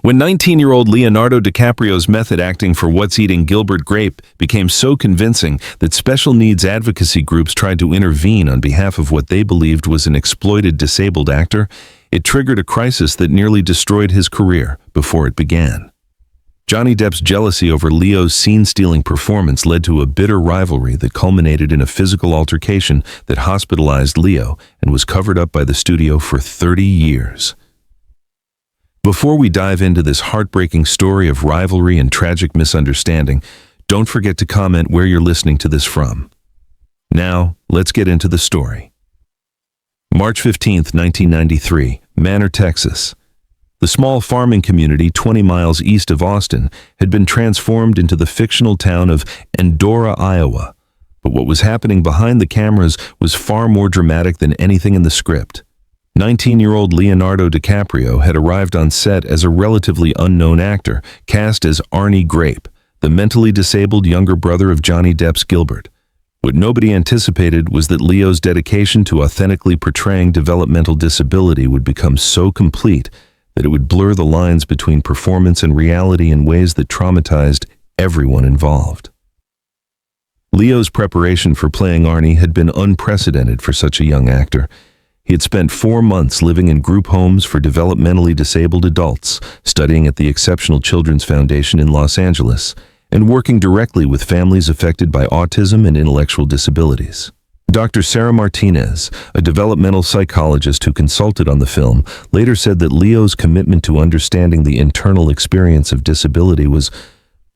When 19-year-old Leonardo DiCaprio's method acting for What's Eating Gilbert Grape became so convincing that special needs advocacy groups tried to intervene on behalf of what they believed was an exploited disabled actor, it triggered a crisis that nearly destroyed his career before it began. Johnny Depp's jealousy over Leo's scene-stealing performance led to a bitter rivalry that culminated in a physical altercation that hospitalized Leo and was covered up by the studio for 30 years. Before we dive into this heartbreaking story of rivalry and tragic misunderstanding, don't forget to comment where you're listening to this from. Now, let's get into the story. March 15, 1993, Manor, Texas. The small farming community 20 miles east of Austin had been transformed into the fictional town of Eudora, Iowa. But what was happening behind the cameras was far more dramatic than anything in the script. 19-year-old Leonardo DiCaprio had arrived on set as a relatively unknown actor, cast as Arnie Grape, the mentally disabled younger brother of Johnny Depp's Gilbert. What nobody anticipated was that Leo's dedication to authentically portraying developmental disability would become so complete that it would blur the lines between performance and reality in ways that traumatized everyone involved. Leo's preparation for playing Arnie had been unprecedented for such a young actor. He had spent 4 months living in group homes for developmentally disabled adults, studying at the Exceptional Children's Foundation in Los Angeles, and working directly with families affected by autism and intellectual disabilities. Dr. Sarah Martinez, a developmental psychologist who consulted on the film, later said that Leo's commitment to understanding the internal experience of disability was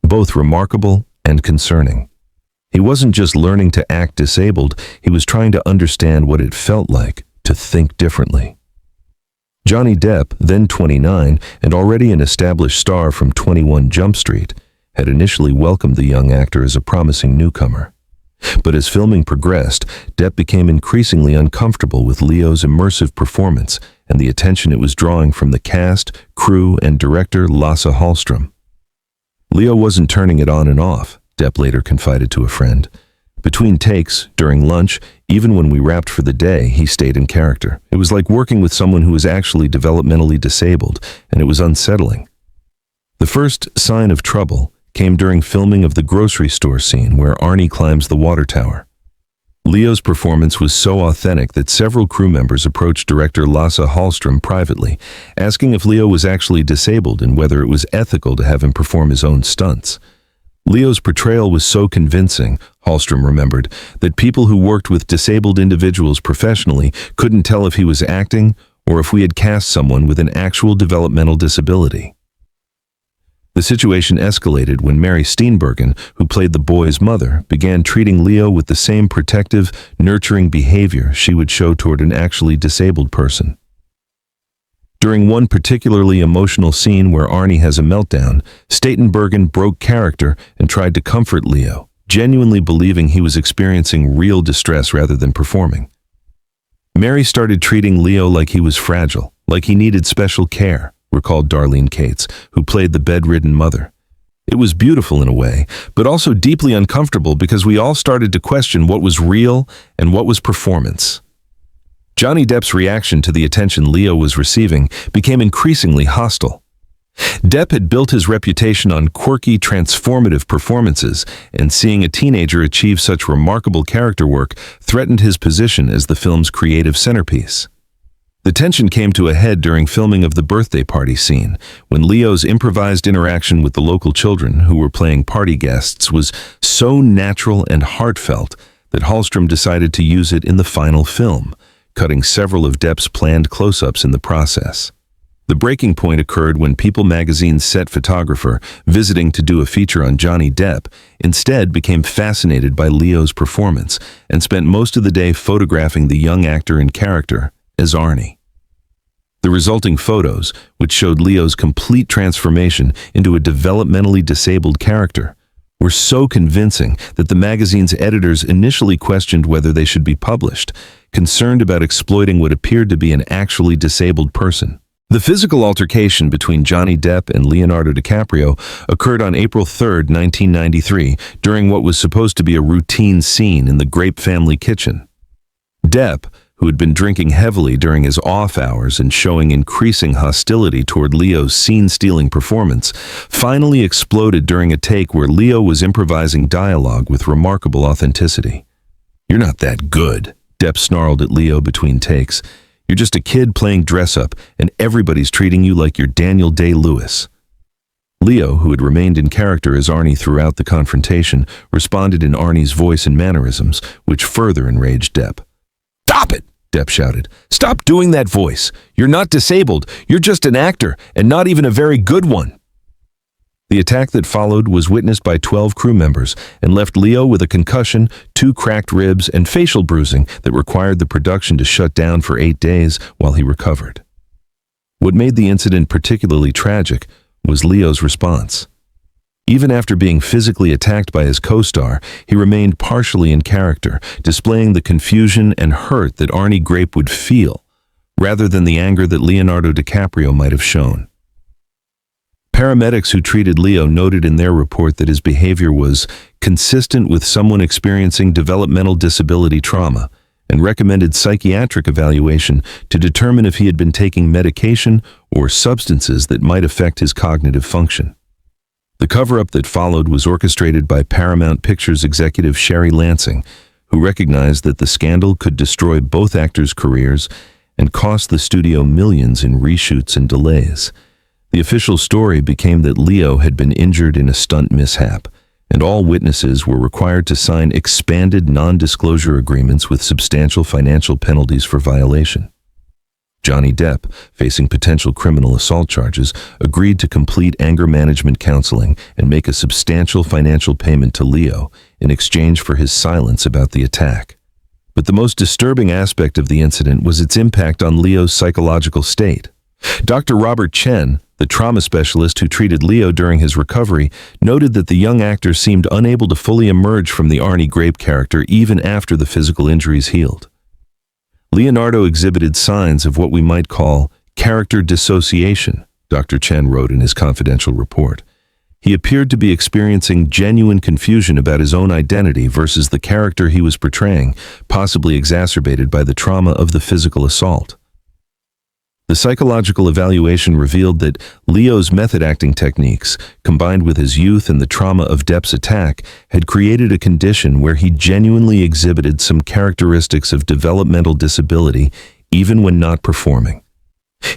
both remarkable and concerning. He wasn't just learning to act disabled, he was trying to understand what it felt like to think differently. Johnny Depp, then 29 and already an established star from 21 Jump Street, had initially welcomed the young actor as a promising newcomer. But as filming progressed, Depp became increasingly uncomfortable with Leo's immersive performance and the attention it was drawing from the cast, crew, and director Lasse Hallström. Leo wasn't turning it on and off, Depp later confided to a friend. Between takes, during lunch, even when we wrapped for the day, he stayed in character. It was like working with someone who was actually developmentally disabled, and it was unsettling. The first sign of trouble came during filming of the grocery store scene where Arnie climbs the water tower. Leo's performance was so authentic that several crew members approached director Lasse Hallström privately, asking if Leo was actually disabled and whether it was ethical to have him perform his own stunts. Leo's portrayal was so convincing, Hallström remembered, that people who worked with disabled individuals professionally couldn't tell if he was acting or if we had cast someone with an actual developmental disability. The situation escalated when Mary Steenburgen, who played the boy's mother, began treating Leo with the same protective, nurturing behavior she would show toward an actually disabled person. During one particularly emotional scene where Arnie has a meltdown, Steenburgen broke character and tried to comfort Leo, genuinely believing he was experiencing real distress rather than performing. Mary started treating Leo like he was fragile, like he needed special care, recalled Darlene Cates, who played the bedridden mother. It was beautiful in a way, but also deeply uncomfortable because we all started to question what was real and what was performance. Johnny Depp's reaction to the attention Leo was receiving became increasingly hostile. Depp had built his reputation on quirky, transformative performances, and seeing a teenager achieve such remarkable character work threatened his position as the film's creative centerpiece. The tension came to a head during filming of the birthday party scene, when Leo's improvised interaction with the local children who were playing party guests was so natural and heartfelt that Hallström decided to use it in the final film, cutting several of Depp's planned close-ups in the process. The breaking point occurred when People magazine's set photographer, visiting to do a feature on Johnny Depp, instead became fascinated by Leo's performance and spent most of the day photographing the young actor in character as Arnie. The resulting photos, which showed Leo's complete transformation into a developmentally disabled character, were so convincing that the magazine's editors initially questioned whether they should be published, concerned about exploiting what appeared to be an actually disabled person. The physical altercation between Johnny Depp and Leonardo DiCaprio occurred on April 3, 1993, during what was supposed to be a routine scene in the Grape family kitchen. Depp, who had been drinking heavily during his off hours and showing increasing hostility toward Leo's scene-stealing performance, finally exploded during a take where Leo was improvising dialogue with remarkable authenticity. "You're not that good," Depp snarled at Leo between takes. "You're just a kid playing dress-up, and everybody's treating you like you're Daniel Day-Lewis." Leo, who had remained in character as Arnie throughout the confrontation, responded in Arnie's voice and mannerisms, which further enraged Depp. "Stop it!" Depp shouted. "Stop doing that voice. You're not disabled. You're just an actor, and not even a very good one." The attack that followed was witnessed by 12 crew members and left Leo with a concussion, 2 cracked ribs, and facial bruising that required the production to shut down for 8 days while he recovered. What made the incident particularly tragic was Leo's response. Even after being physically attacked by his co-star, he remained partially in character, displaying the confusion and hurt that Arnie Grape would feel, rather than the anger that Leonardo DiCaprio might have shown. Paramedics who treated Leo noted in their report that his behavior was consistent with someone experiencing developmental disability trauma, and recommended psychiatric evaluation to determine if he had been taking medication or substances that might affect his cognitive function. The cover-up that followed was orchestrated by Paramount Pictures executive Sherry Lansing, who recognized that the scandal could destroy both actors' careers and cost the studio millions in reshoots and delays. The official story became that Leo had been injured in a stunt mishap, and all witnesses were required to sign expanded non-disclosure agreements with substantial financial penalties for violation. Johnny Depp, facing potential criminal assault charges, agreed to complete anger management counseling and make a substantial financial payment to Leo in exchange for his silence about the attack. But the most disturbing aspect of the incident was its impact on Leo's psychological state. Dr. Robert Chen, the trauma specialist who treated Leo during his recovery, noted that the young actor seemed unable to fully emerge from the Arnie Grape character even after the physical injuries healed. Leonardo exhibited signs of what we might call character dissociation, Dr. Chen wrote in his confidential report. He appeared to be experiencing genuine confusion about his own identity versus the character he was portraying, possibly exacerbated by the trauma of the physical assault. The psychological evaluation revealed that Leo's method acting techniques, combined with his youth and the trauma of Depp's attack, had created a condition where he genuinely exhibited some characteristics of developmental disability even when not performing.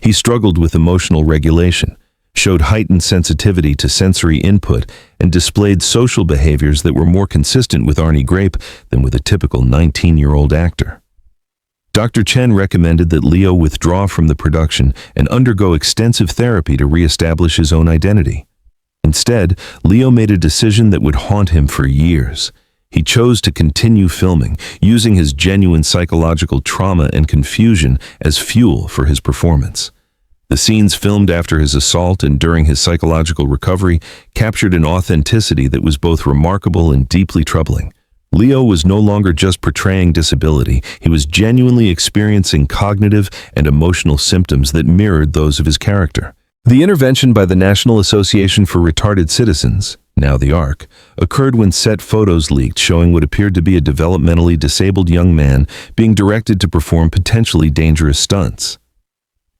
He struggled with emotional regulation, showed heightened sensitivity to sensory input, and displayed social behaviors that were more consistent with Arnie Grape than with a typical 19-year-old actor. Dr. Chen recommended that Leo withdraw from the production and undergo extensive therapy to reestablish his own identity. Instead, Leo made a decision that would haunt him for years. He chose to continue filming, using his genuine psychological trauma and confusion as fuel for his performance. The scenes filmed after his assault and during his psychological recovery captured an authenticity that was both remarkable and deeply troubling. Leo was no longer just portraying disability, he was genuinely experiencing cognitive and emotional symptoms that mirrored those of his character. The intervention by the National Association for Retarded Citizens, now the ARC, occurred when set photos leaked showing what appeared to be a developmentally disabled young man being directed to perform potentially dangerous stunts.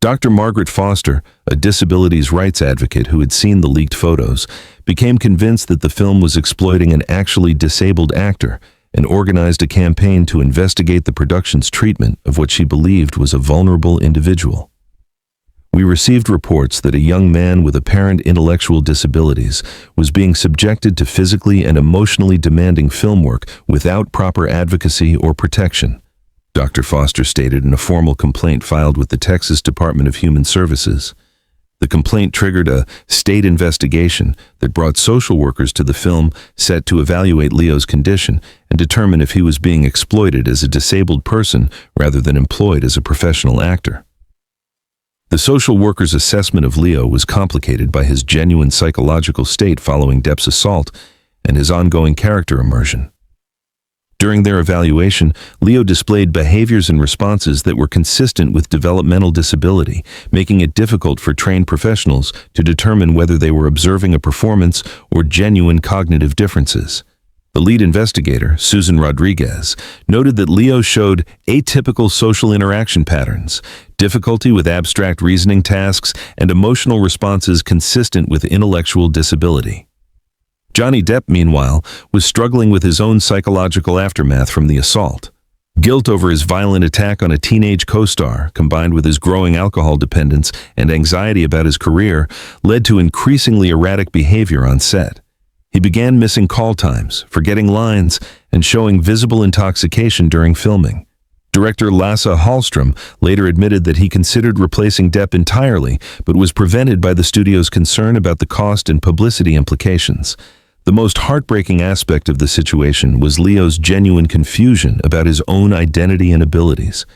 Dr. Margaret Foster, a disabilities rights advocate who had seen the leaked photos, became convinced that the film was exploiting an actually disabled actor and organized a campaign to investigate the production's treatment of what she believed was a vulnerable individual. We received reports that a young man with apparent intellectual disabilities was being subjected to physically and emotionally demanding film work without proper advocacy or protection, Dr. Foster stated in a formal complaint filed with the Texas Department of Human Services. The complaint triggered a state investigation that brought social workers to the film set to evaluate Leo's condition and determine if he was being exploited as a disabled person rather than employed as a professional actor. The social workers' assessment of Leo was complicated by his genuine psychological state following Depp's assault and his ongoing character immersion. During their evaluation, Leo displayed behaviors and responses that were consistent with developmental disability, making it difficult for trained professionals to determine whether they were observing a performance or genuine cognitive differences. The The lead investigator, Susan Rodriguez, noted that Leo showed atypical social interaction patterns, difficulty with abstract reasoning tasks, and emotional responses consistent with intellectual disability. Johnny Depp, meanwhile, was struggling with his own psychological aftermath from the assault. Guilt over his violent attack on a teenage co-star, combined with his growing alcohol dependence and anxiety about his career, led to increasingly erratic behavior on set. He began missing call times, forgetting lines, and showing visible intoxication during filming. Director Lasse Hallström later admitted that he considered replacing Depp entirely, but was prevented by the studio's concern about the cost and publicity implications. The most heartbreaking aspect of the situation was Leo's genuine confusion about his own identity and abilities.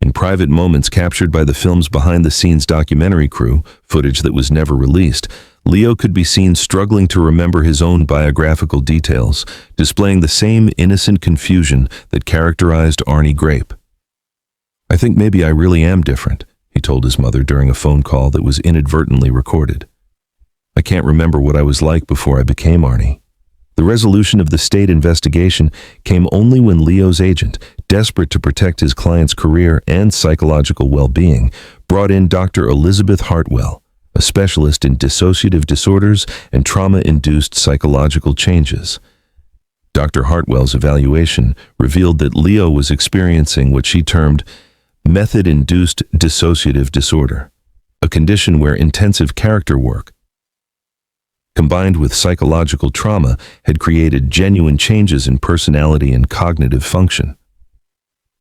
In private moments captured by the film's behind-the-scenes documentary crew, footage that was never released, Leo could be seen struggling to remember his own biographical details, displaying the same innocent confusion that characterized Arnie Grape. "I think maybe I really am different," he told his mother during a phone call that was inadvertently recorded. "I can't remember what I was like before I became Arnie." The resolution of the state investigation came only when Leo's agent, desperate to protect his client's career and psychological well-being, brought in Dr. Elizabeth Hartwell, a specialist in dissociative disorders and trauma-induced psychological changes. Dr. Hartwell's evaluation revealed that Leo was experiencing what she termed method-induced dissociative disorder, a condition where intensive character work, combined with psychological trauma, had created genuine changes in personality and cognitive function.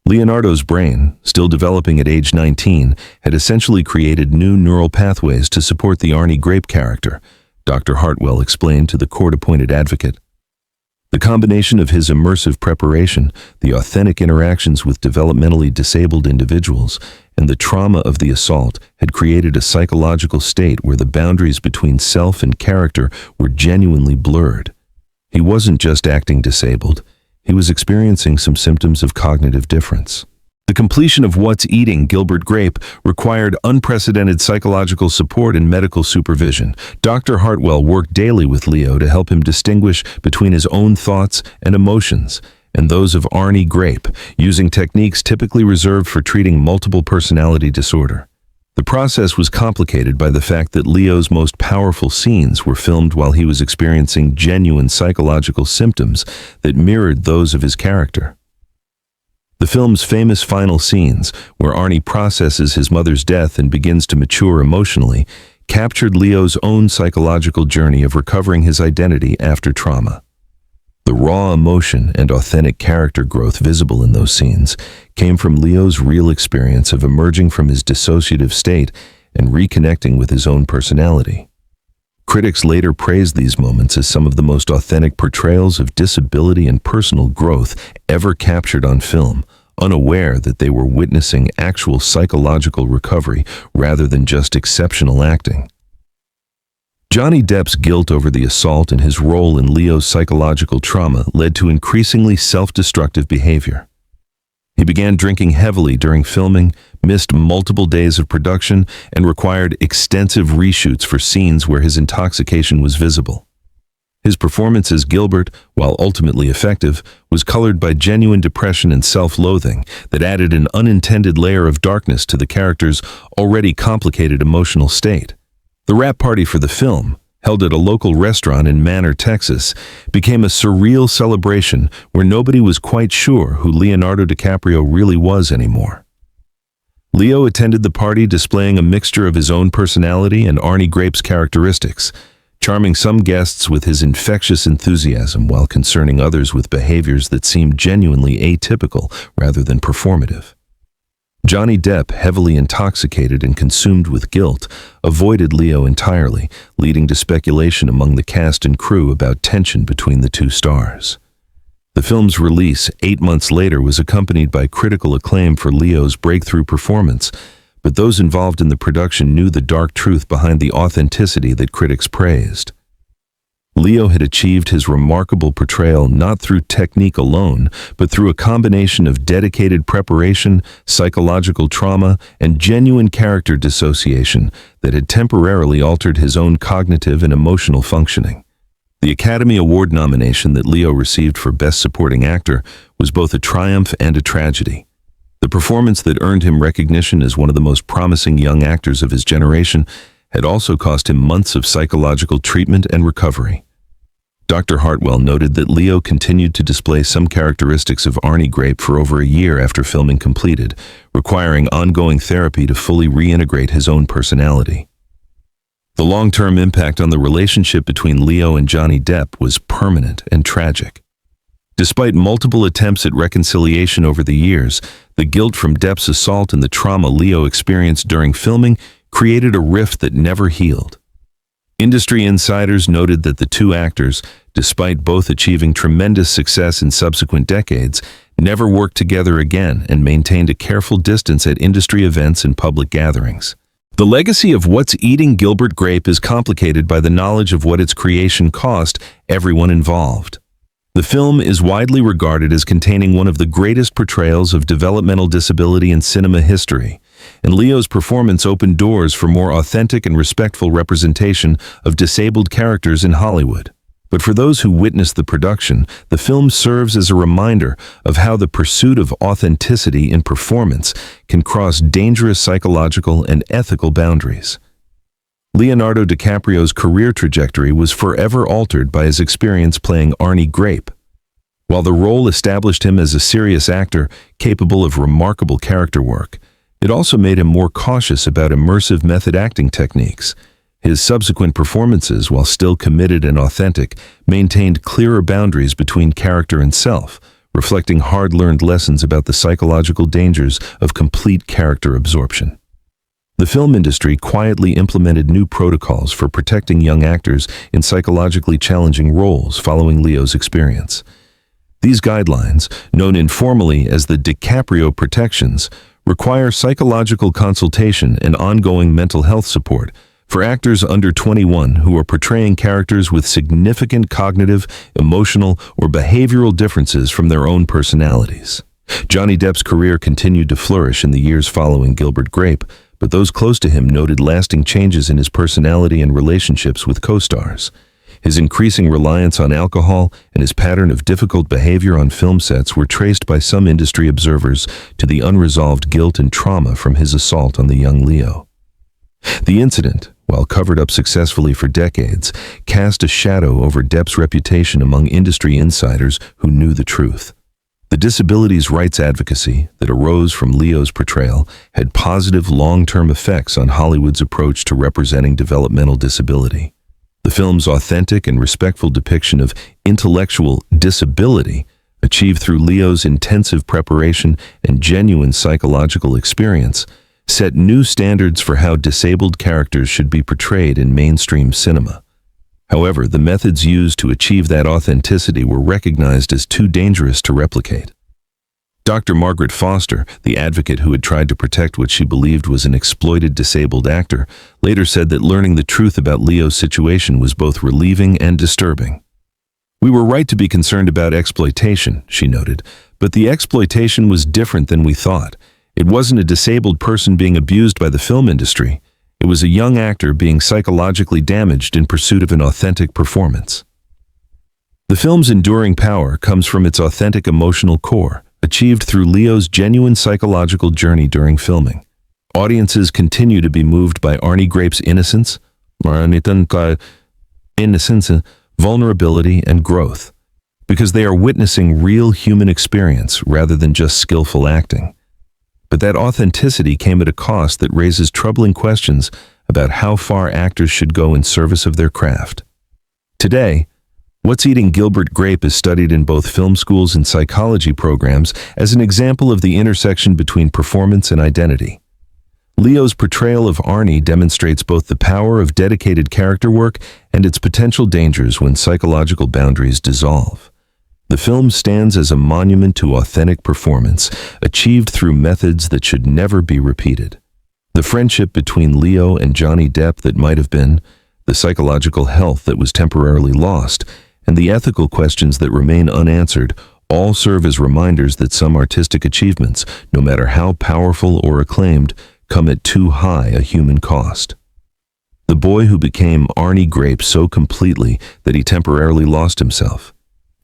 Leonardo's brain, still developing at age 19, had essentially created new neural pathways to support the Arnie Grape character, Dr. Hartwell explained to the court-appointed advocate. The combination of his immersive preparation, the authentic interactions with developmentally disabled individuals, and the trauma of the assault had created a psychological state where the boundaries between self and character were genuinely blurred. He wasn't just acting disabled. He was experiencing some symptoms of cognitive difference. The completion of What's Eating Gilbert Grape required unprecedented psychological support and medical supervision. Dr. Hartwell worked daily with Leo to help him distinguish between his own thoughts and emotions and those of Arnie Grape, using techniques typically reserved for treating multiple personality disorder. The process was complicated by the fact that Leo's most powerful scenes were filmed while he was experiencing genuine psychological symptoms that mirrored those of his character. The film's famous final scenes, where Arnie processes his mother's death and begins to mature emotionally, captured Leo's own psychological journey of recovering his identity after trauma. The raw emotion and authentic character growth visible in those scenes came from Leo's real experience of emerging from his dissociative state and reconnecting with his own personality. Critics later praised these moments as some of the most authentic portrayals of disability and personal growth ever captured on film, unaware that they were witnessing actual psychological recovery rather than just exceptional acting. Johnny Depp's guilt over the assault and his role in Leo's psychological trauma led to increasingly self-destructive behavior. He began drinking heavily during filming, missed multiple days of production, and required extensive reshoots for scenes where his intoxication was visible. His performance as Gilbert, while ultimately effective, was colored by genuine depression and self-loathing that added an unintended layer of darkness to the character's already complicated emotional state. The wrap party for the film, held at a local restaurant in Manor, Texas, became a surreal celebration where nobody was quite sure who Leonardo DiCaprio really was anymore. Leo attended the party displaying a mixture of his own personality and Arnie Grape's characteristics, charming some guests with his infectious enthusiasm while concerning others with behaviors that seemed genuinely atypical rather than performative. Johnny Depp, heavily intoxicated and consumed with guilt, avoided Leo entirely, leading to speculation among the cast and crew about tension between the two stars. The film's release 8 months later was accompanied by critical acclaim for Leo's breakthrough performance, but those involved in the production knew the dark truth behind the authenticity that critics praised. Leo had achieved his remarkable portrayal not through technique alone, but through a combination of dedicated preparation, psychological trauma, and genuine character dissociation that had temporarily altered his own cognitive and emotional functioning. The Academy Award nomination that Leo received for Best Supporting Actor was both a triumph and a tragedy. The performance that earned him recognition as one of the most promising young actors of his generation had also cost him months of psychological treatment and recovery. Dr. Hartwell noted that Leo continued to display some characteristics of Arnie Grape for over a year after filming completed, requiring ongoing therapy to fully reintegrate his own personality. The long-term impact on the relationship between Leo and Johnny Depp was permanent and tragic. Despite multiple attempts at reconciliation over the years, the guilt from Depp's assault and the trauma Leo experienced during filming created a rift that never healed. Industry insiders noted that the two actors, despite both achieving tremendous success in subsequent decades, never worked together again and maintained a careful distance at industry events and public gatherings. The legacy of What's Eating Gilbert Grape is complicated by the knowledge of what its creation cost everyone involved. The film is widely regarded as containing one of the greatest portrayals of developmental disability in cinema history, and Leo's performance opened doors for more authentic and respectful representation of disabled characters in Hollywood. But for those who witnessed the production, the film serves as a reminder of how the pursuit of authenticity in performance can cross dangerous psychological and ethical boundaries. Leonardo DiCaprio's career trajectory was forever altered by his experience playing Arnie Grape. While the role established him as a serious actor capable of remarkable character work, it also made him more cautious about immersive method acting techniques. His subsequent performances, while still committed and authentic, maintained clearer boundaries between character and self, reflecting hard-learned lessons about the psychological dangers of complete character absorption. The film industry quietly implemented new protocols for protecting young actors in psychologically challenging roles following Leo's experience. These guidelines, known informally as the DiCaprio Protections, require psychological consultation and ongoing mental health support for actors under 21 who are portraying characters with significant cognitive, emotional, or behavioral differences from their own personalities. Johnny Depp's career continued to flourish in the years following Gilbert Grape, but those close to him noted lasting changes in his personality and relationships with co-stars. His increasing reliance on alcohol and his pattern of difficult behavior on film sets were traced by some industry observers to the unresolved guilt and trauma from his assault on the young Leo. The incident, while covered up successfully for decades, cast a shadow over Depp's reputation among industry insiders who knew the truth. The disabilities rights advocacy that arose from Leo's portrayal had positive long-term effects on Hollywood's approach to representing developmental disability. The film's authentic and respectful depiction of intellectual disability, achieved through Leo's intensive preparation and genuine psychological experience, set new standards for how disabled characters should be portrayed in mainstream cinema. However, the methods used to achieve that authenticity were recognized as too dangerous to replicate. Dr. Margaret Foster, the advocate who had tried to protect what she believed was an exploited disabled actor, later said that learning the truth about Leo's situation was both relieving and disturbing. "We were right to be concerned about exploitation," she noted, "but the exploitation was different than we thought. It wasn't a disabled person being abused by the film industry. It was a young actor being psychologically damaged in pursuit of an authentic performance." The film's enduring power comes from its authentic emotional core, achieved through Leo's genuine psychological journey during filming. Audiences continue to be moved by Arnie Grape's innocence, vulnerability, and growth, because they are witnessing real human experience rather than just skillful acting. But that authenticity came at a cost that raises troubling questions about how far actors should go in service of their craft. Today, What's Eating Gilbert Grape is studied in both film schools and psychology programs as an example of the intersection between performance and identity. Leo's portrayal of Arnie demonstrates both the power of dedicated character work and its potential dangers when psychological boundaries dissolve. The film stands as a monument to authentic performance, achieved through methods that should never be repeated. The friendship between Leo and Johnny Depp that might have been, the psychological health that was temporarily lost, and the ethical questions that remain unanswered all serve as reminders that some artistic achievements, no matter how powerful or acclaimed, come at too high a human cost. The boy who became Arnie Grape so completely that he temporarily lost himself,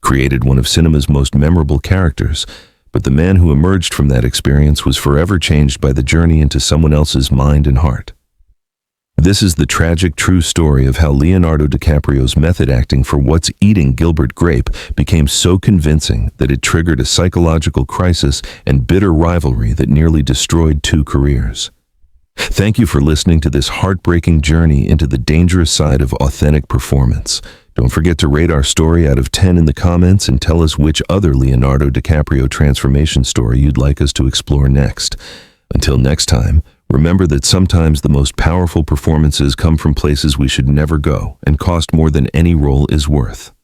created one of cinema's most memorable characters, but the man who emerged from that experience was forever changed by the journey into someone else's mind and heart. This is the tragic true story of how Leonardo DiCaprio's method acting for What's Eating Gilbert Grape became so convincing that it triggered a psychological crisis and bitter rivalry that nearly destroyed two careers. Thank you for listening to this heartbreaking journey into the dangerous side of authentic performance. Don't forget to rate our story out of 10 in the comments and tell us which other Leonardo DiCaprio transformation story you'd like us to explore next. Until next time, remember that sometimes the most powerful performances come from places we should never go and cost more than any role is worth.